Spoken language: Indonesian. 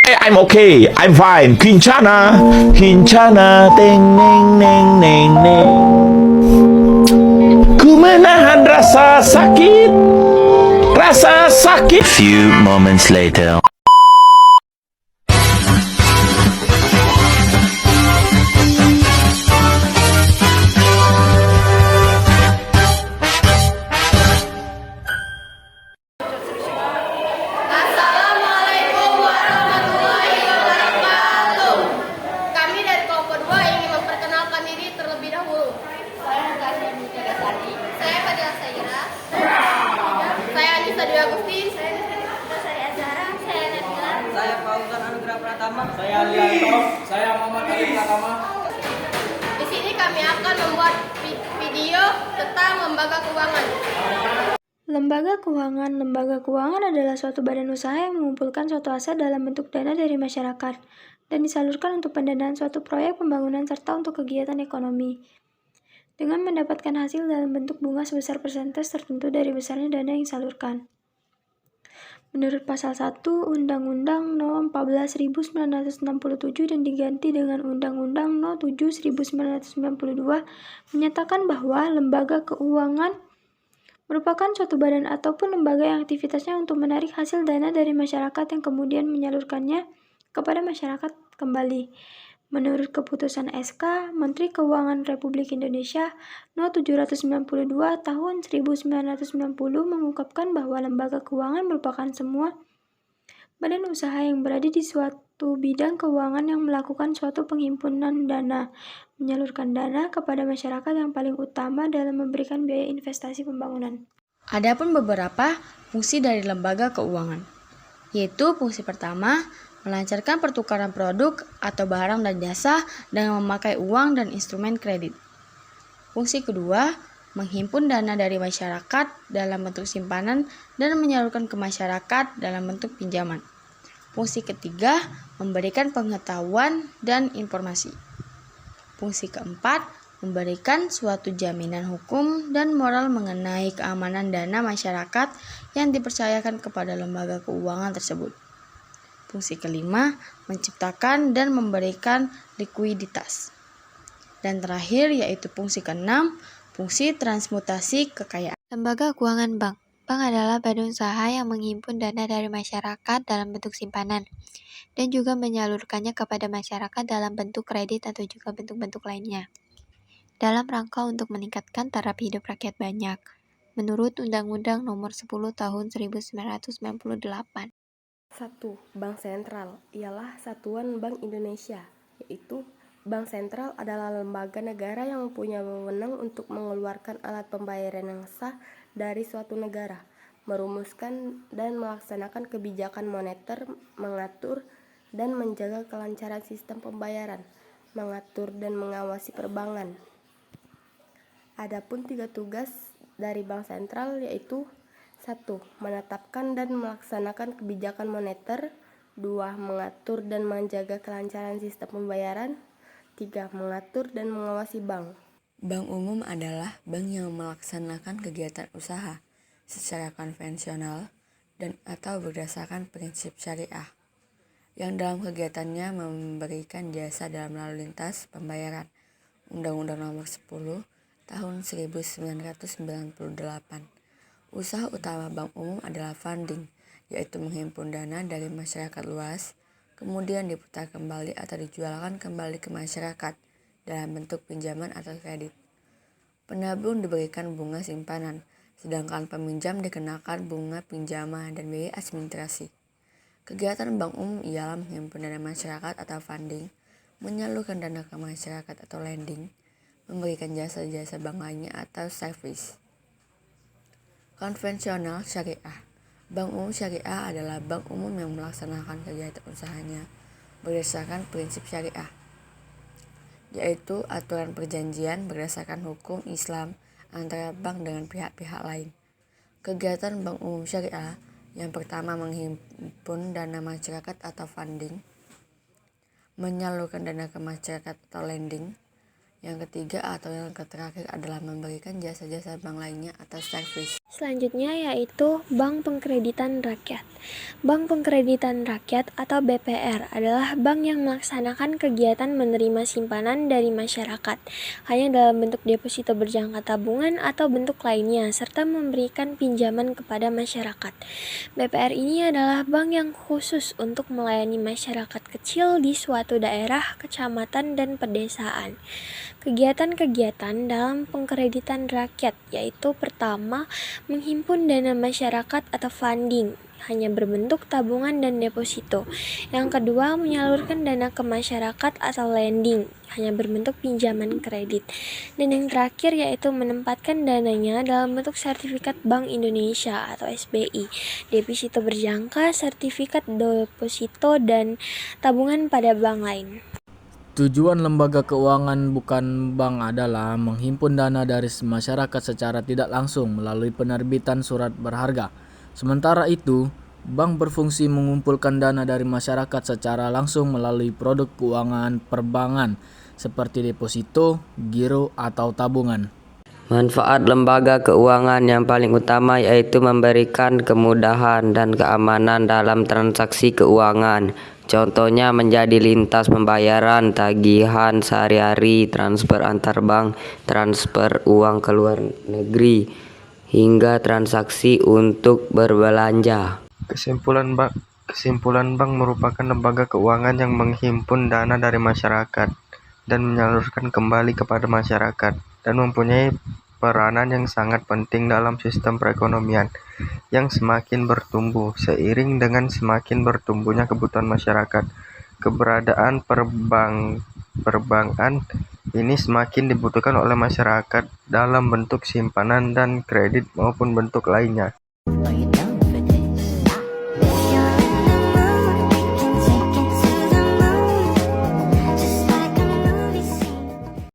I'm okay, I'm fine. Kincana, kincana, teng neng neng neng neng. Ku menahan rasa sakit, rasa sakit. Few moments later. Assalamualaikum warahmatullahi wabarakatuh. Kami dari kelompok 2 ingin memperkenalkan diri terlebih dahulu. Saya Natasha Mujagasari. Saya Fadila Saira. Saya Anissa Dwi Agustin. Saya Azhara. Saya Nabila. Saya Fauzan Anugrah Pratama. Saya Alianto, saya Muhammad Ali Pratama. Di sini kami akan membuat video tentang lembaga keuangan. Lembaga keuangan adalah suatu badan usaha yang mengumpulkan suatu aset dalam bentuk dana dari masyarakat dan disalurkan untuk pendanaan suatu proyek pembangunan serta untuk kegiatan ekonomi. Dengan mendapatkan hasil dalam bentuk bunga sebesar persentase tertentu dari besarnya dana yang disalurkan. Menurut pasal 1 Undang-Undang No. 14.967 dan diganti dengan Undang-Undang No. 7.1992 menyatakan bahwa lembaga keuangan merupakan suatu badan ataupun lembaga yang aktivitasnya untuk menarik hasil dana dari masyarakat yang kemudian menyalurkannya kepada masyarakat kembali. Menurut keputusan SK Menteri Keuangan Republik Indonesia No. 792 tahun 1990 mengungkapkan bahwa lembaga keuangan merupakan semua badan usaha yang berada di suatu bidang keuangan yang melakukan suatu penghimpunan dana, menyalurkan dana kepada masyarakat yang paling utama dalam memberikan biaya investasi pembangunan. Adapun beberapa fungsi dari lembaga keuangan, yaitu fungsi pertama, melancarkan pertukaran produk atau barang dan jasa dengan memakai uang dan instrumen kredit. Fungsi kedua, menghimpun dana dari masyarakat dalam bentuk simpanan dan menyalurkan ke masyarakat dalam bentuk pinjaman. Fungsi ketiga, memberikan pengetahuan dan informasi. Fungsi keempat, memberikan suatu jaminan hukum dan moral mengenai keamanan dana masyarakat yang dipercayakan kepada lembaga keuangan tersebut. Fungsi kelima, menciptakan dan memberikan likuiditas. Dan terakhir yaitu fungsi keenam, fungsi transmutasi kekayaan. Lembaga keuangan bank. Bank adalah badan usaha yang menghimpun dana dari masyarakat dalam bentuk simpanan dan juga menyalurkannya kepada masyarakat dalam bentuk kredit atau juga bentuk-bentuk lainnya dalam rangka untuk meningkatkan taraf hidup rakyat banyak menurut Undang-Undang Nomor 10 Tahun 1998. 1. Bank Sentral ialah satuan Bank Indonesia, yaitu Bank Sentral adalah lembaga negara yang mempunyai wewenang untuk mengeluarkan alat pembayaran yang sah dari suatu negara, merumuskan dan melaksanakan kebijakan moneter, mengatur dan menjaga kelancaran sistem pembayaran, mengatur dan mengawasi perbankan. Adapun 3 tugas dari Bank Sentral yaitu 1. Menetapkan dan melaksanakan kebijakan moneter. 2. Mengatur dan menjaga kelancaran sistem pembayaran. 3. Mengatur dan mengawasi bank. Bank umum adalah bank yang melaksanakan kegiatan usaha secara konvensional dan atau berdasarkan prinsip syariah, yang dalam kegiatannya memberikan jasa dalam lalu lintas pembayaran. Undang-Undang Nomor 10 Tahun 1998. Usaha utama bank umum adalah funding, yaitu menghimpun dana dari masyarakat luas, kemudian diputar kembali atau dijualkan kembali ke masyarakat dalam bentuk pinjaman atau kredit. Penabung diberikan bunga simpanan, sedangkan peminjam dikenakan bunga pinjaman dan biaya administrasi. Kegiatan bank umum ialah menghimpun dana masyarakat atau funding, menyalurkan dana ke masyarakat atau lending, memberikan jasa-jasa bank lainnya atau service. Konvensional syariah. Bank umum syariah adalah bank umum yang melaksanakan kegiatan usahanya berdasarkan prinsip syariah, yaitu aturan perjanjian berdasarkan hukum Islam antara bank dengan pihak-pihak lain. Kegiatan bank umum syariah yang pertama menghimpun dana masyarakat atau funding, menyalurkan dana ke masyarakat atau lending. Yang ketiga atau yang terakhir adalah memberikan jasa-jasa bank lainnya atau service. Selanjutnya yaitu Bank Pengkreditan Rakyat. Bank Pengkreditan Rakyat atau BPR adalah bank yang melaksanakan kegiatan menerima simpanan dari masyarakat, hanya dalam bentuk deposito berjangka tabungan atau bentuk lainnya, serta memberikan pinjaman kepada masyarakat. BPR ini adalah bank yang khusus untuk melayani masyarakat kecil di suatu daerah, kecamatan, dan pedesaan. Kegiatan-kegiatan dalam pengkreditan rakyat yaitu pertama, menghimpun dana masyarakat atau funding, hanya berbentuk tabungan dan deposito. Yang kedua, menyalurkan dana ke masyarakat atau lending, hanya berbentuk pinjaman kredit. Dan yang terakhir yaitu menempatkan dananya dalam bentuk sertifikat Bank Indonesia atau SBI, deposito berjangka, sertifikat deposito, dan tabungan pada bank lain. Tujuan lembaga keuangan bukan bank adalah menghimpun dana dari masyarakat secara tidak langsung melalui penerbitan surat berharga. Sementara itu, bank berfungsi mengumpulkan dana dari masyarakat secara langsung melalui produk keuangan perbankan seperti deposito, giro, atau tabungan. Manfaat lembaga keuangan yang paling utama yaitu memberikan kemudahan dan keamanan dalam transaksi keuangan. Contohnya menjadi lintas pembayaran, tagihan sehari-hari, transfer antar bank, transfer uang ke luar negeri, hingga transaksi untuk berbelanja. Kesimpulan bank merupakan lembaga keuangan yang menghimpun dana dari masyarakat dan menyalurkan kembali kepada masyarakat, dan mempunyai peranan yang sangat penting dalam sistem perekonomian yang semakin bertumbuh. Seiring dengan semakin bertumbuhnya kebutuhan masyarakat, keberadaan perbankan ini semakin dibutuhkan oleh masyarakat dalam bentuk simpanan dan kredit maupun bentuk lainnya.